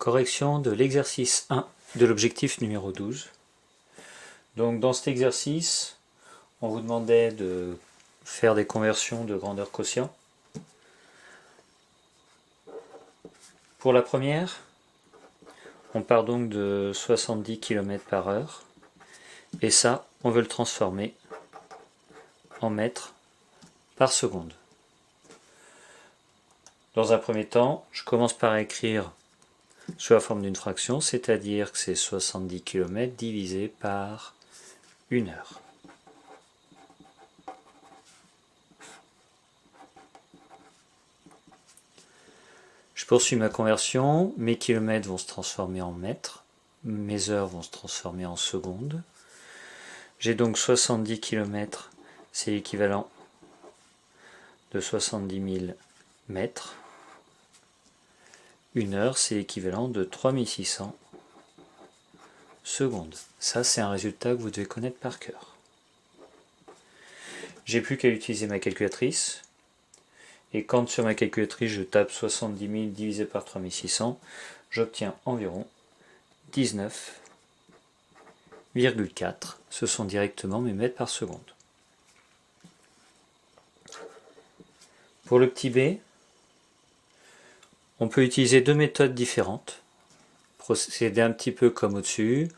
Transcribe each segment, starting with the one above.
Correction de l'exercice 1 de l'objectif numéro 12. Donc dans cet exercice, on vous demandait de faire des conversions de grandeur quotient. Pour la première, on part donc de 70 km/h et ça, on veut le transformer en mètres par seconde. Dans un premier temps, je commence par écrire sous la forme d'une fraction, c'est-à-dire que c'est 70 km divisé par 1 heure. Je poursuis ma conversion, mes kilomètres vont se transformer en mètres, mes heures vont se transformer en secondes. J'ai donc 70 km, c'est l'équivalent de 70 000 mètres. 1 heure, c'est l'équivalent de 3600 secondes. Ça, c'est un résultat que vous devez connaître par cœur. J'ai plus qu'à utiliser ma calculatrice. Et quand sur ma calculatrice, je tape 70 000 divisé par 3600, j'obtiens environ 19,4. Ce sont directement mes mètres par seconde. Pour le petit b, on peut utiliser deux méthodes différentes. Procéder un petit peu comme au-dessus,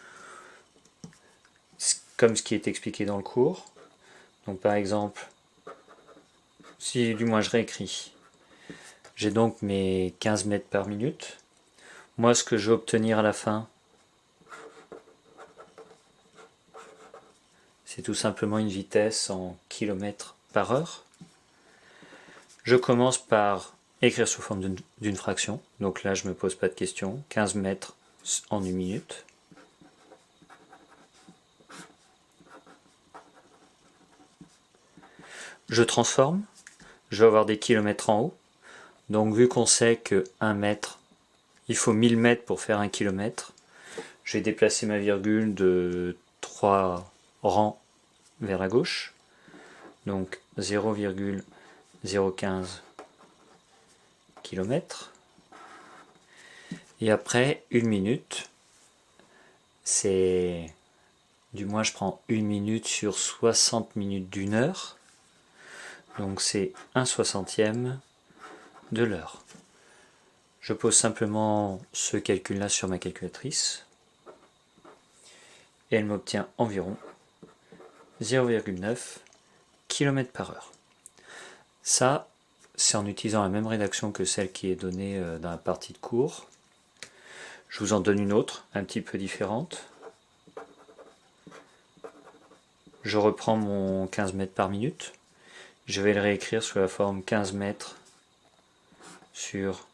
comme ce qui est expliqué dans le cours. Donc par exemple, si du moins je réécris, j'ai donc mes 15 mètres par minute. Moi, ce que je vais obtenir à la fin, c'est tout simplement une vitesse en kilomètres par heure. Je commence par écrire sous forme d'une fraction. Donc là, je ne me pose pas de questions. 15 mètres en 1 minute. Je transforme. Je vais avoir des kilomètres en haut. Donc vu qu'on sait que 1 mètre, il faut 1000 mètres pour faire 1 kilomètre, je vais déplacer ma virgule de 3 rangs vers la gauche. Donc 0,015 km. Et après, 1 minute, c'est... Du moins, je prends 1 minute sur 60 minutes d'une heure. Donc c'est 1/60e de l'heure. Je pose simplement ce calcul-là sur ma calculatrice. Et elle m'obtient environ 0,9 km/h. Ça, c'est en utilisant la même rédaction que celle qui est donnée dans la partie de cours. Je vous en donne une autre, un petit peu différente. Je reprends mon 15 mètres par minute. Je vais le réécrire sous la forme 15 mètres sur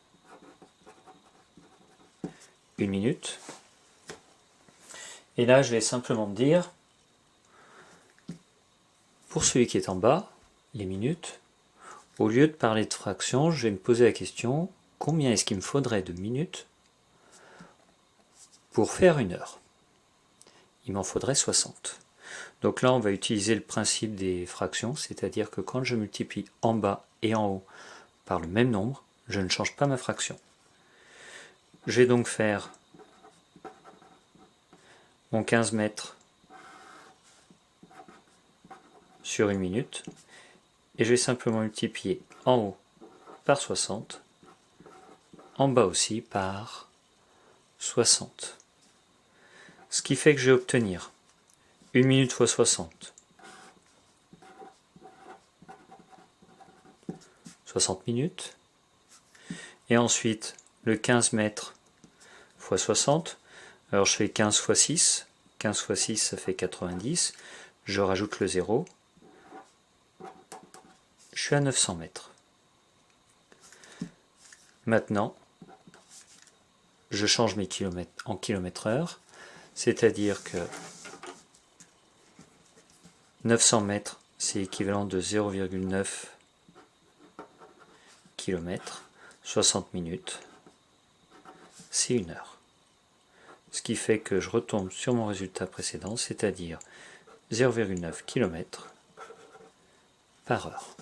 1 minute. Et là, je vais simplement me dire, pour celui qui est en bas, les minutes, au lieu de parler de fractions, je vais me poser la question, combien est-ce qu'il me faudrait de minutes pour faire 1 heure? Il m'en faudrait 60. Donc là, on va utiliser le principe des fractions, c'est-à-dire que quand je multiplie en bas et en haut par le même nombre, je ne change pas ma fraction. Je vais donc faire mon 15 mètres sur 1 minute, et je vais simplement multiplier en haut par 60, en bas aussi par 60. Ce qui fait que je vais obtenir 1 minute fois 60, 60 minutes, et ensuite le 15 mètres fois 60, alors je fais 15 fois 6, 15 fois 6 ça fait 90, je rajoute le 0, je suis à 900 mètres. Maintenant, je change mes kilomètres en km/h, c'est-à-dire que 900 mètres, c'est l'équivalent de 0,9 km, 60 minutes, c'est 1 heure. Ce qui fait que je retombe sur mon résultat précédent, c'est-à-dire 0,9 km par heure.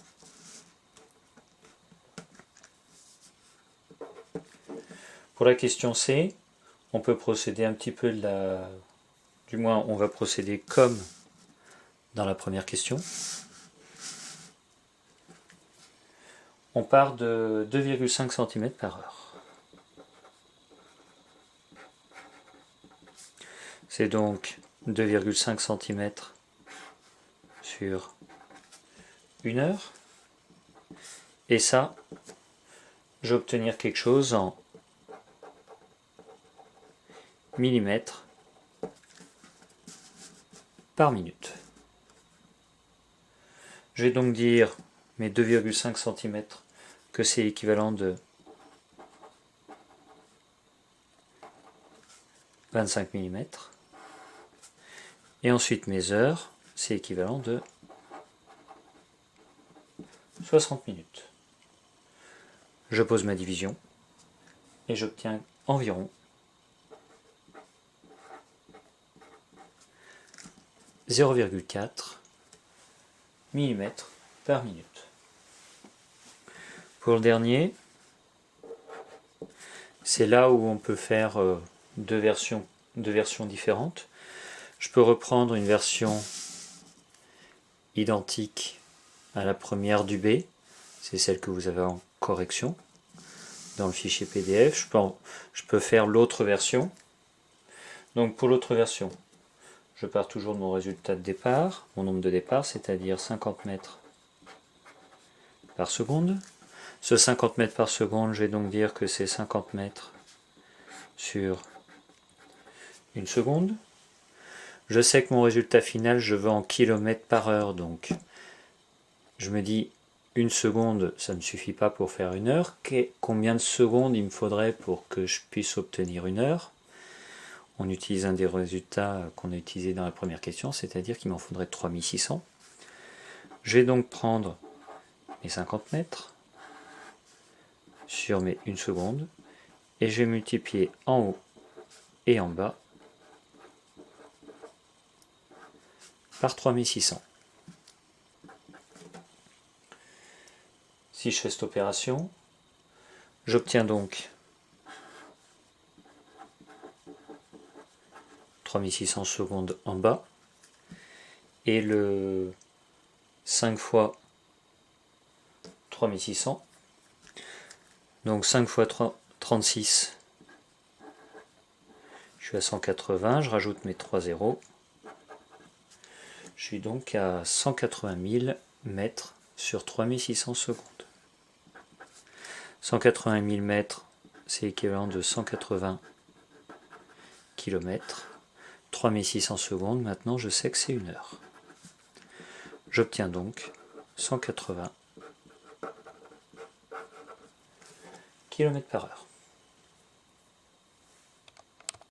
Pour la question C, on peut procéder un petit peu du moins on va procéder comme dans la première question. On part de 2,5 cm par heure. C'est donc 2,5 cm sur 1 heure. Et ça, je vais obtenir quelque chose en millimètres par minute. Je vais donc dire mes 2,5 cm que c'est équivalent de 25 mm. Et ensuite mes heures, c'est équivalent de 60 minutes. Je pose ma division et j'obtiens environ 0,4 mm par minute. Pour le dernier, c'est là où on peut faire deux versions différentes. Je peux reprendre une version identique à la première du B, c'est celle que vous avez en correction dans le fichier PDF. Je peux faire l'autre version. Donc pour l'autre version, je pars toujours de mon résultat de départ, mon nombre de départ, c'est-à-dire 50 mètres par seconde. Ce 50 mètres par seconde, je vais donc dire que c'est 50 mètres sur une seconde. Je sais que mon résultat final, je veux en kilomètres par heure, donc je me dis une seconde, ça ne suffit pas pour faire une heure. Combien de secondes il me faudrait pour que je puisse obtenir une heure? On utilise un des résultats qu'on a utilisé dans la première question, c'est-à-dire qu'il m'en faudrait 3600. Je vais donc prendre mes 50 mètres sur mes 1 seconde et je vais multiplier en haut et en bas par 3600. Si je fais cette opération, j'obtiens donc 3600 secondes en bas et le 5 fois 3600, donc 5 fois 36, je suis à 180, je rajoute mes 3 zéros, je suis donc à 180 000 mètres sur 3600 secondes. 180 000 mètres, c'est l'équivalent de 180 km. 3600 secondes, maintenant je sais que c'est une heure. J'obtiens donc 180 km par heure.